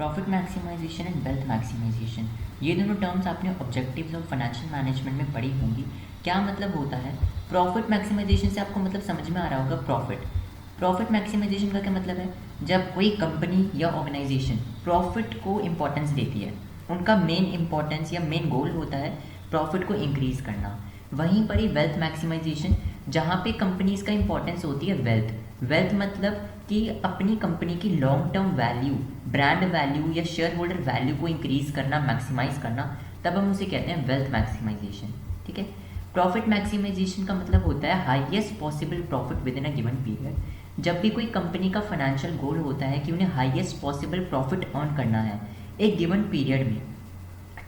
Profit maximisation and wealth maximisation, ये दोनों terms आपने ऑब्जेक्टिव्स ऑफ फाइनेंशियल मैनेजमेंट में पढ़ी होंगी। क्या मतलब होता है प्रॉफिट मैक्सिमाइजेशन से? आपको मतलब समझ में आ रहा होगा। प्रॉफिट मैक्सिमाइजेशन का क्या मतलब है? जब कोई कंपनी या ऑर्गेनाइजेशन प्रॉफिट को इम्पोर्टेंस देती है, उनका मेन इम्पोर्टेंस या मेन गोल होता है प्रॉफिट को इंक्रीज़ करना। वहीं पर ही वेल्थ मैक्सिमाइजेशन, जहाँ पे कंपनीज़ का इम्पोर्टेंस होती है वेल्थ मतलब कि अपनी कंपनी की long term value, brand value या शेयर होल्डर वैल्यू को इंक्रीज़ करना, मैक्सिमाइज करना, तब हम उसे कहते हैं वेल्थ मैक्सिमाइजेशन। ठीक है। प्रॉफिट मैक्सिमाइजेशन का मतलब होता है highest possible profit with in a given period. जब भी कोई कंपनी का फाइनेंशियल गोल होता है कि उन्हें हाईएस्ट पॉसिबल प्रॉफिट अर्न करना है एक गिवन पीरियड में,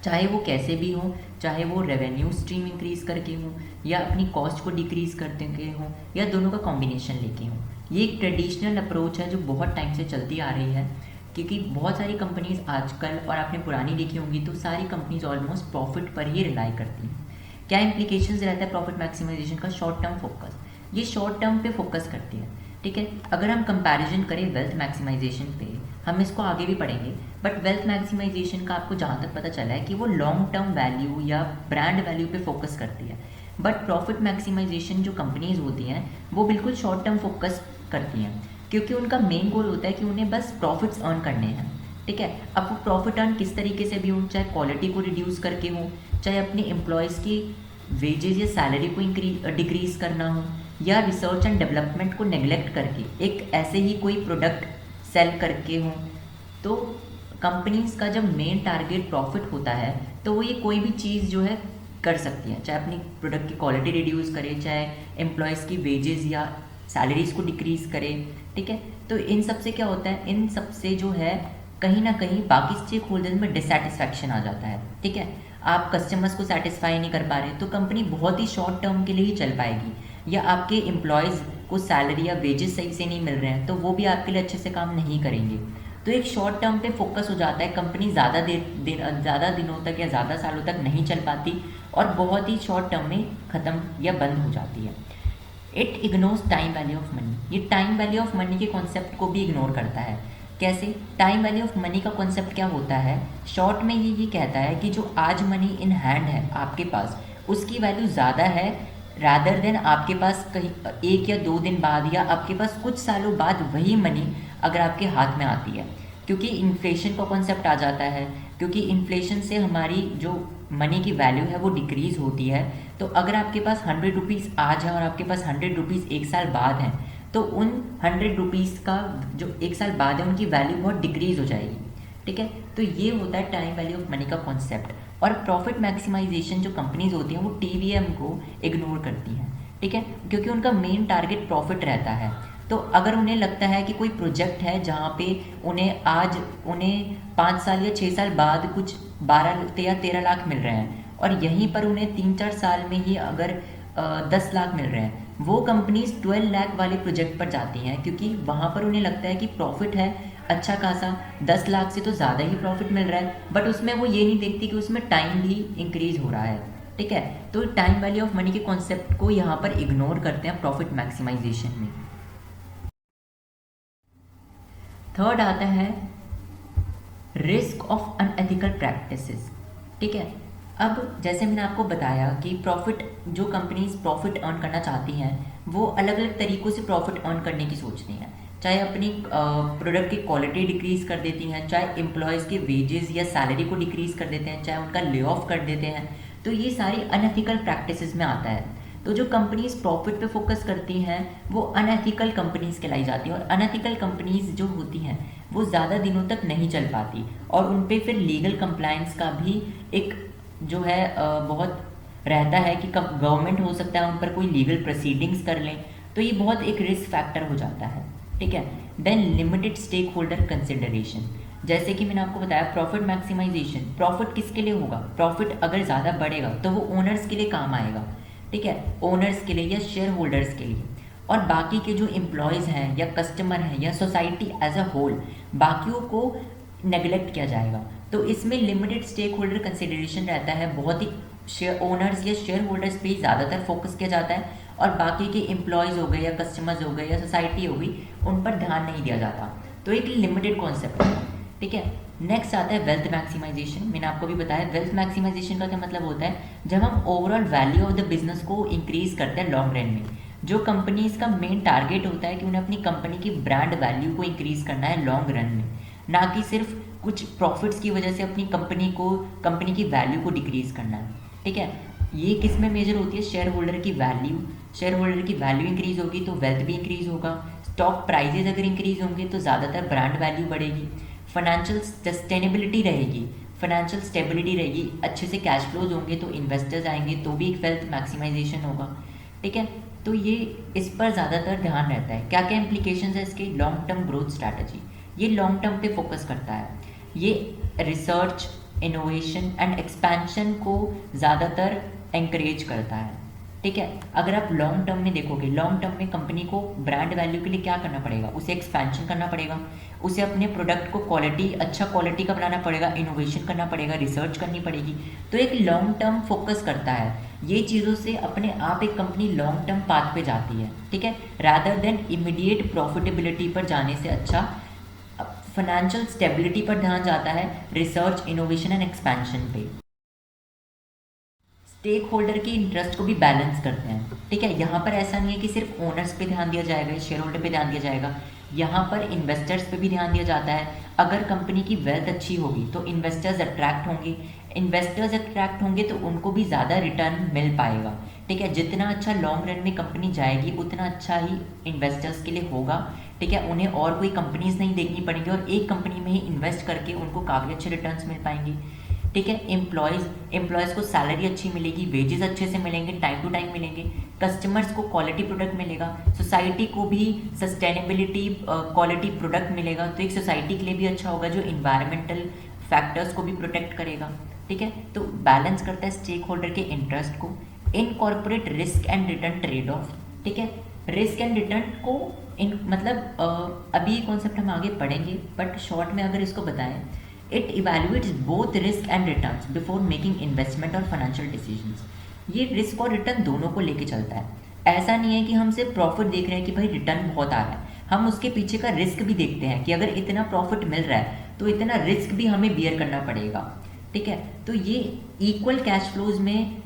चाहे वो कैसे भी हो, चाहे वो रेवेन्यू स्ट्रीम इंक्रीज़ करके हो या अपनी कॉस्ट को डिक्रीज़ करते के हो या दोनों का कॉम्बिनेशन लेके हो। ये एक ट्रेडिशनल अप्रोच है जो बहुत टाइम से चलती आ रही है, क्योंकि बहुत सारी कंपनीज आजकल, और आपने पुरानी देखी होंगी तो सारी कंपनीज ऑलमोस्ट प्रॉफिट पर ही रिलाई करती हैं। क्या इंप्लीकेशंस रहता है प्रॉफिट मैक्सिमाइजेशन का? शॉर्ट टर्म फोकस, ये शॉर्ट टर्म पे फोकस करती है। ठीक है। अगर हम कंपैरिजन करें वेल्थ मैक्सिमाइजेशन पे, हम इसको आगे भी पढ़ेंगे, बट वेल्थ मैक्सिमाइजेशन का आपको जहाँ तक पता चला है कि वो लॉन्ग टर्म वैल्यू या ब्रांड वैल्यू पे फोकस करती है। बट प्रॉफिट मैक्सिमाइजेशन जो कंपनीज होती हैं वो बिल्कुल शॉर्ट टर्म फोकस करती हैं, क्योंकि उनका मेन गोल होता है कि उन्हें बस प्रॉफिट्स अर्न करने हैं। ठीक है। अब वो प्रॉफिट अर्न किस तरीके से भी हो, चाहे क्वालिटी को रिड्यूस करके हो, चाहे अपने एम्प्लॉयज़ की वेजेज या सैलरी को डिक्रीज़ करना हो, या रिसर्च एंड डेवलपमेंट को नेग्लेक्ट करके एक ऐसे ही कोई प्रोडक्ट सेल करके हो। तो कंपनीज़ का जब मेन टारगेट प्रॉफिट होता है तो वो ये कोई भी चीज़ जो है कर सकती हैं, चाहे अपनी प्रोडक्ट की क्वालिटी रिड्यूस करे, चाहे एम्प्लॉयज़ की वेजेस या सैलरीज़ को डिक्रीज़ करे। ठीक है। तो इन सब से क्या होता है, इन सब से जो है कहीं ना कहीं बाकी स्टेक होल्डर्स में डिससेटिस्फैक्शन आ जाता है। ठीक है। आप कस्टमर्स को सेटिस्फाई नहीं कर पा रहे तो कंपनी बहुत ही शॉर्ट टर्म के लिए ही चल पाएगी, या आपके एम्प्लॉयज़ को सैलरी या वेजेस सही से नहीं मिल रहे हैं तो वो भी आपके लिए अच्छे से काम नहीं करेंगे। तो एक शॉर्ट टर्म पे फोकस हो जाता है, कंपनी ज़्यादा दिनों तक या ज़्यादा सालों तक नहीं चल पाती और बहुत ही शॉर्ट टर्म में ख़त्म या बंद हो जाती है। It ignores time value of money, ये टाइम वैल्यू ऑफ मनी के कॉन्सेप्ट को भी इग्नोर करता है। कैसे? टाइम वैल्यू ऑफ मनी का कॉन्सेप्ट क्या होता है? शॉर्ट में ये कहता है कि जो आज मनी इन हैंड है आपके पास, उसकी वैल्यू ज़्यादा है रादर देन आपके पास कहीं 1 या 2 दिन बाद या आपके पास कुछ सालों बाद वही मनी अगर आपके हाथ में आती है, क्योंकि इन्फ्लेशन का कॉन्सेप्ट आ जाता है। क्योंकि इन्फ्लेशन से हमारी जो मनी की वैल्यू है वो डिक्रीज़ होती है। तो अगर आपके पास 100 रुपीज़ आज है और आपके पास 100 रुपीज़ 1 साल बाद हैं, तो उन 100 रुपीज़ का जो 1 साल बाद है उनकी वैल्यू बहुत डिक्रीज़ हो जाएगी। ठीक है। तो ये होता है टाइम वैल्यू ऑफ मनी का कॉन्सेप्ट। और प्रॉफिट मैक्सिमाइजेशन जो कंपनीज होती हैं वो टीवीएम को इग्नोर करती हैं। ठीक है। क्योंकि उनका मेन टारगेट प्रॉफिट रहता है। तो अगर उन्हें लगता है कि कोई प्रोजेक्ट है जहाँ पे उन्हें 5 साल या 6 साल बाद कुछ 12 या 13 लाख मिल रहे हैं और यहीं पर उन्हें 3-4 साल में ही अगर 10 लाख मिल रहे हैं, वो कंपनीज 12 लाख वाले प्रोजेक्ट पर जाती हैं, क्योंकि वहाँ पर उन्हें लगता है कि प्रॉफिट है अच्छा खासा, 10 लाख से तो ज़्यादा ही प्रॉफिट मिल रहा है। बट उसमें वो ये नहीं देखती कि उसमें टाइम भी इंक्रीज़ हो रहा है। ठीक है। तो टाइम वैल्यू ऑफ मनी के कॉन्सेप्ट को यहाँ पर इग्नोर करते हैं प्रॉफिट मैक्सिमाइजेशन में। थर्ड आता है रिस्क ऑफ अनएथिकल प्रैक्टिसेस। ठीक है। अब जैसे मैंने आपको बताया कि जो कंपनीज प्रॉफिट अर्न करना चाहती हैं वो अलग अलग तरीक़ों से प्रॉफिट अर्न करने की सोचती हैं, चाहे अपनी प्रोडक्ट की क्वालिटी डिक्रीज़ कर देती हैं, चाहे एम्प्लॉयज़ के वेजेस या सैलरी को डिक्रीज़ कर देते हैं, चाहे उनका ले ऑफ कर देते हैं। तो ये सारी अनएथिकल प्रैक्टिसेस में आता है। तो जो कंपनीज प्रॉफिट पे फोकस करती हैं वो अनएथिकल कंपनीज कहलाई जाती हैं, और अनएथिकल कंपनीज जो होती हैं वो ज़्यादा दिनों तक नहीं चल पाती और उन पे फिर लीगल कंप्लायंस का भी एक जो है बहुत रहता है कि कब गवर्नमेंट हो सकता है उन पर कोई लीगल प्रोसीडिंग्स कर लें। तो ये बहुत एक रिस्क फैक्टर हो जाता है। ठीक है। Then limited stakeholder consideration, जैसे कि मैंने आपको बताया प्रॉफिट मैक्सिमाइजेशन, प्रॉफिट किसके लिए होगा? प्रॉफिट अगर ज़्यादा बढ़ेगा तो वो ओनर्स के लिए काम आएगा। ठीक है। ओनर्स के लिए या शेयर होल्डर्स के लिए, और बाकी के जो एम्प्लॉयज़ हैं या कस्टमर हैं या सोसाइटी एज अ होल, बाकियों को नेगलेक्ट किया जाएगा। तो इसमें लिमिटेड स्टेक होल्डर कंसिडरेशन रहता है, बहुत ही ओनर्स या शेयर होल्डर्स पे ज़्यादातर फोकस किया जाता है और बाकी के एम्प्लॉयज़ हो गए या कस्टमर्स हो गए या सोसाइटी हो गई उन पर ध्यान नहीं दिया जाता। तो एक लिमिटेड कॉन्सेप्ट है। ठीक है। नेक्स्ट आता है वेल्थ मैक्सिमाइजेशन। मैंने आपको भी बताया वेल्थ मैक्सिमाइजेशन का क्या मतलब होता है, जब हम overall value of the business को इंक्रीज करते हैं लॉन्ग रन में। जो कंपनीज का मेन टारगेट होता है कि उन्हें अपनी कंपनी की ब्रांड वैल्यू को इंक्रीज करना है लॉन्ग रन में, ना कि सिर्फ कुछ प्रॉफिट्स की वजह से अपनी कंपनी की वैल्यू को डिक्रीज करना है। ठीक है, ये किस में मेजर होती है, शेयर होल्डर की वैल्यू। शेयर होल्डर की वैल्यू इंक्रीज होगी तो वेल्थ भी इंक्रीज होगा। स्टॉक प्राइजेज अगर इंक्रीज होंगे तो ज़्यादातर ब्रांड वैल्यू बढ़ेगी। फाइनेंशियल सस्टेनेबिलिटी रहेगी, फाइनेंशियल स्टेबिलिटी रहेगी, अच्छे से कैश फ्लोज होंगे तो इन्वेस्टर्स आएंगे तो भी एक वेल्थ मैक्सिमाइजेशन होगा। ठीक है, तो ये इस पर ज़्यादातर ध्यान रहता है। क्या क्या इम्प्लीकेशंस है इसके, लॉन्ग टर्म ग्रोथ स्ट्रैटेजी, ये लॉन्ग टर्म पे फोकस करता है। ये रिसर्च, इनोवेशन एंड एक्सपेंशन को ज़्यादातर एंकरेज करता है। ठीक है, अगर आप लॉन्ग टर्म में देखोगे, लॉन्ग टर्म में कंपनी को ब्रांड वैल्यू के लिए क्या करना पड़ेगा, उसे एक्सपेंशन करना पड़ेगा, उसे अपने प्रोडक्ट को अच्छा क्वालिटी का बनाना पड़ेगा, इनोवेशन करना पड़ेगा, रिसर्च करनी पड़ेगी। तो एक लॉन्ग टर्म फोकस करता है। ये चीज़ों से अपने आप एक कंपनी लॉन्ग टर्म पाथ पे जाती है। ठीक है, रादर देन इमीडिएट प्रॉफिटेबिलिटी पर जाने से अच्छा फाइनेंशियल स्टेबिलिटी पर ध्यान जाता है, रिसर्च, इनोवेशन एंड एक्सपेंशन पे। स्टेक होल्डर की इंटरेस्ट को भी बैलेंस करते हैं। ठीक है, यहाँ पर ऐसा नहीं है कि सिर्फ ओनर्स पे ध्यान दिया जाएगा, शेयर होल्डर पे ध्यान दिया जाएगा, यहाँ पर इन्वेस्टर्स पे भी ध्यान दिया जाता है। अगर कंपनी की वेल्थ अच्छी होगी तो इन्वेस्टर्स अट्रैक्ट होंगे, इन्वेस्टर्स अट्रैक्ट होंगे तो उनको भी ज़्यादा रिटर्न मिल पाएगा। ठीक है, जितना अच्छा लॉन्ग रन में कंपनी जाएगी उतना अच्छा ही इन्वेस्टर्स के लिए होगा। ठीक है, उन्हें और कोई कंपनीज नहीं देखनी पड़ेगी और एक कंपनी में ही इन्वेस्ट करके उनको काफ़ी अच्छे रिटर्न्स मिल पाएंगे। ठीक है, एम्प्लॉयज़ को सैलरी अच्छी मिलेगी, वेजेस अच्छे से मिलेंगे, टाइम टू टाइम मिलेंगे, कस्टमर्स को क्वालिटी प्रोडक्ट मिलेगा, सोसाइटी को भी सस्टेनेबिलिटी क्वालिटी प्रोडक्ट मिलेगा, तो एक सोसाइटी के लिए भी अच्छा होगा जो इन्वायरमेंटल फैक्टर्स को भी प्रोटेक्ट करेगा। ठीक है, तो बैलेंस करता है स्टेक होल्डर के इंटरेस्ट को। Incorporate risk and return trade off. ठीक है, रिस्क एंड रिटर्न को अभी कॉन्सेप्ट हम आगे पढ़ेंगे, बट शॉर्ट में अगर इसको बताएं, it evaluates both risk and returns before making investment और फाइनेंशियल डिसीजंस। ये रिस्क और रिटर्न दोनों को लेके चलता है। ऐसा नहीं है कि हम सिर्फ प्रॉफिट देख रहे हैं कि भाई रिटर्न बहुत आ रहा है, हम उसके पीछे का रिस्क भी देखते हैं कि अगर इतना प्रॉफिट मिल रहा है तो इतना रिस्क भी हमें बियर करना पड़ेगा। ठीक है, तो ये इक्वल कैश फ्लोज में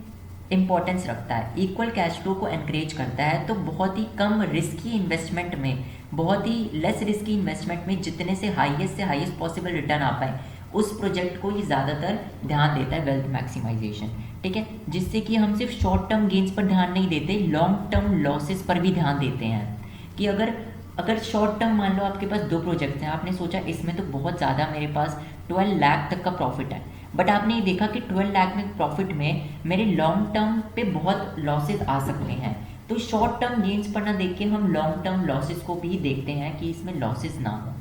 इंपॉर्टेंस रखता है, इक्वल कैश फ्लो को एनकरेज करता है। तो बहुत ही कम रिस्की इन्वेस्टमेंट में, बहुत ही लेस रिस्की इन्वेस्टमेंट में जितने से हाईएस्ट पॉसिबल रिटर्न आ पाए उस प्रोजेक्ट को ये ज़्यादातर ध्यान देता है वेल्थ मैक्सिमाइजेशन। ठीक है, जिससे कि हम सिर्फ शॉर्ट टर्म गेन्स पर ध्यान नहीं देते, लॉन्ग टर्म लॉसेस पर भी ध्यान देते हैं। कि अगर शॉर्ट टर्म मान लो आपके पास 2 प्रोजेक्ट्स हैं, आपने सोचा इसमें तो बहुत ज़्यादा मेरे पास 12 लाख तक का प्रॉफिट है, बट आपने ये देखा कि 12 लाख में प्रॉफिट में मेरे लॉन्ग टर्म पे बहुत लॉसेस आ सकते हैं। तो शॉर्ट टर्म गेन्स पर ना देख के हम लॉन्ग टर्म लॉसेस को भी देखते हैं कि इसमें लॉसेस ना हो।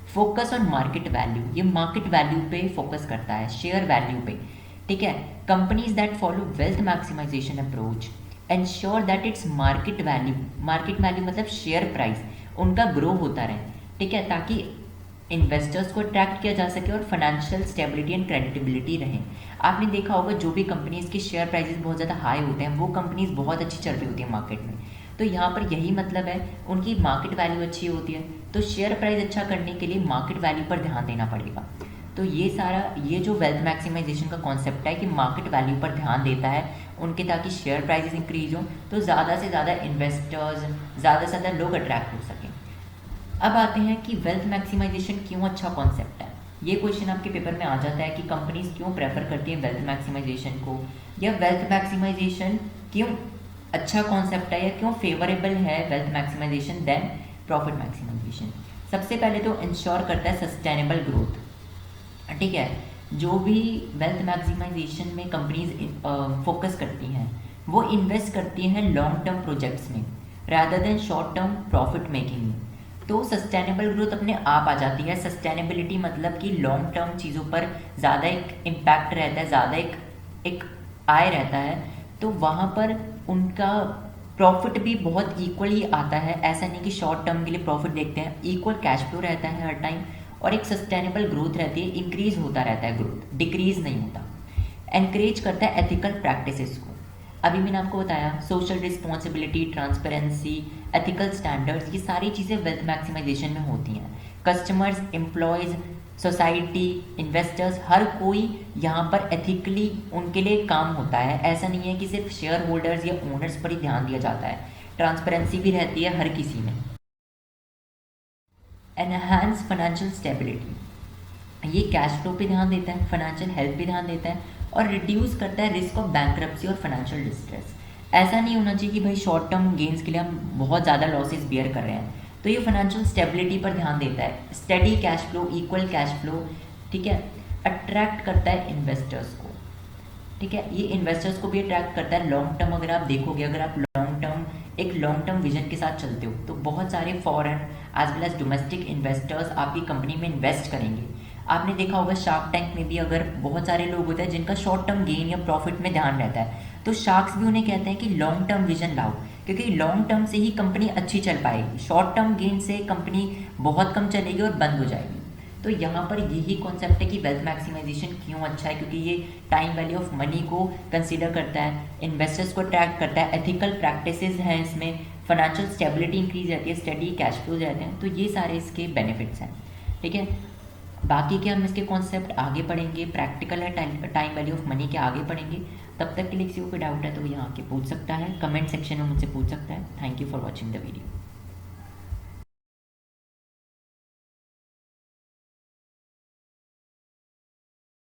फोकस ऑन मार्केट वैल्यू, ये मार्केट वैल्यू पे फोकस करता है, शेयर वैल्यू पे। ठीक है, companies that follow wealth maximisation approach ensure that its market value मतलब शेयर प्राइस उनका ग्रो होता रहे। ठीक है, ताकि इन्वेस्टर्स को अट्रैक्ट किया जा सके और फाइनेंशियल स्टेबिलिटी एंड क्रेडिटेबिलिटी रहे। आपने देखा होगा जो भी कंपनीज के शेयर प्राइसेस बहुत ज़्यादा हाई होते हैं वो कंपनीज बहुत अच्छी चल रही होती है मार्केट में। तो यहाँ पर यही मतलब है, उनकी मार्केट वैल्यू अच्छी होती है, तो शेयर प्राइस अच्छा करने के लिए मार्केट वैल्यू पर ध्यान देना पड़ेगा। तो ये जो वेल्थ मैक्सिमाइजेशन का कॉन्सेप्ट है कि मार्केट वैल्यू पर ध्यान देता है उनके, ताकि शेयर प्राइसेस इंक्रीज हों तो ज़्यादा से ज़्यादा इन्वेस्टर्स, ज़्यादा से ज़्यादा लोग अट्रैक्ट हो सकें। अब आते हैं कि वेल्थ मैक्सिमाइजेशन क्यों अच्छा कॉन्सेप्ट है। ये क्वेश्चन आपके पेपर में आ जाता है कि कंपनीज क्यों प्रेफर करती हैं वेल्थ मैक्सिमाइजेशन को, या वेल्थ मैक्सिमाइजेशन क्यों अच्छा कॉन्सेप्ट है या क्यों फेवरेबल है wealth maximisation than profit maximisation. सबसे पहले तो इंश्योर करता है सस्टेनेबल ग्रोथ। ठीक है, जो भी वेल्थ मैक्सिमाइजेशन में कंपनीज फोकस करती हैं वो इन्वेस्ट करती हैं लॉन्ग टर्म प्रोजेक्ट्स में rather than short term profit making में। तो सस्टेनेबल ग्रोथ अपने आप आ जाती है। सस्टेनेबिलिटी मतलब कि लॉन्ग टर्म चीज़ों पर ज़्यादा एक इम्पैक्ट रहता है, ज़्यादा एक आय रहता है, तो वहाँ पर उनका प्रॉफिट भी बहुत इक्वली आता है। ऐसा नहीं कि शॉर्ट टर्म के लिए प्रॉफिट देखते हैं, इक्वल कैश फ्लो रहता है हर टाइम और एक सस्टेनेबल ग्रोथ रहती है, इंक्रीज होता रहता है, ग्रोथ डिक्रीज नहीं होता। एनकरेज करता है एथिकल प्रैक्टिसेस को। अभी मैंने आपको बताया social responsibility, transparency, ethical standards, ये सारी चीज़ें वेल्थ मैक्सिमाइजेशन में होती हैं। कस्टमर्स, एम्प्लॉयज़ सोसाइटी, इन्वेस्टर्स, हर कोई यहाँ पर एथिकली उनके लिए काम होता है। ऐसा नहीं है कि सिर्फ शेयर होल्डर्स या ओनर्स पर ही ध्यान दिया जाता है, ट्रांसपेरेंसी भी रहती है हर किसी में। एनहांस फाइनेंशियल स्टेबिलिटी, ये कैश फ्लो पे ध्यान देता है, फाइनेंशियल हेल्थ पे ध्यान देता है और रिड्यूस करता है रिस्क ऑफ बैंक्रप्सी और फाइनेंशियल डिस्ट्रेस। ऐसा नहीं होना चाहिए कि भाई शॉर्ट टर्म गेंस के लिए हम बहुत ज़्यादा लॉसेस बियर कर रहे हैं। तो ये फाइनेंशियल स्टेबिलिटी पर ध्यान देता है, steady cash flow, equal cash flow, ठीक है। अट्रैक्ट करता है इन्वेस्टर्स को, ठीक है, ये इन्वेस्टर्स को भी अट्रैक्ट करता है लॉन्ग टर्म। अगर आप देखोगे, अगर आप लॉन्ग टर्म विजन के साथ चलते हो तो बहुत सारे foreign as well as domestic investors आपकी कंपनी में इन्वेस्ट करेंगे। आपने देखा होगा शार्क टैंक में भी अगर बहुत सारे लोग होते हैं जिनका शॉर्ट टर्म गेन या प्रॉफिट में ध्यान रहता है, तो शार्क्स भी उन्हें कहते हैं कि लॉन्ग टर्म विजन लाओ, क्योंकि लॉन्ग टर्म से ही कंपनी अच्छी चल पाएगी। शॉर्ट टर्म गेन से कंपनी बहुत कम चलेगी और बंद हो जाएगी। तो यहाँ पर यही कॉन्सेप्ट है कि वेल्थ मैक्सिमाइजेशन क्यों अच्छा है, क्योंकि ये टाइम वैल्यू ऑफ मनी को कंसीडर करता है, इन्वेस्टर्स को अट्रैक्ट करता है, एथिकल प्रैक्टिसेस हैं इसमें, फाइनेंशियल स्टेबिलिटी इंक्रीज रहती है, स्टडी कैश फ्लो रहते हैं। तो ये सारे इसके बेनिफिट्स हैं, ठीक है। बाकी के हम इसके कॉन्सेप्ट आगे पढ़ेंगे, प्रैक्टिकल है, टाइम वैल्यू ऑफ मनी के आगे पढ़ेंगे। तब तक के लिए किसी को कोई डाउट है तो यहाँ आके पूछ सकता है, कमेंट सेक्शन में मुझसे पूछ सकता है। Thank you for watching the video.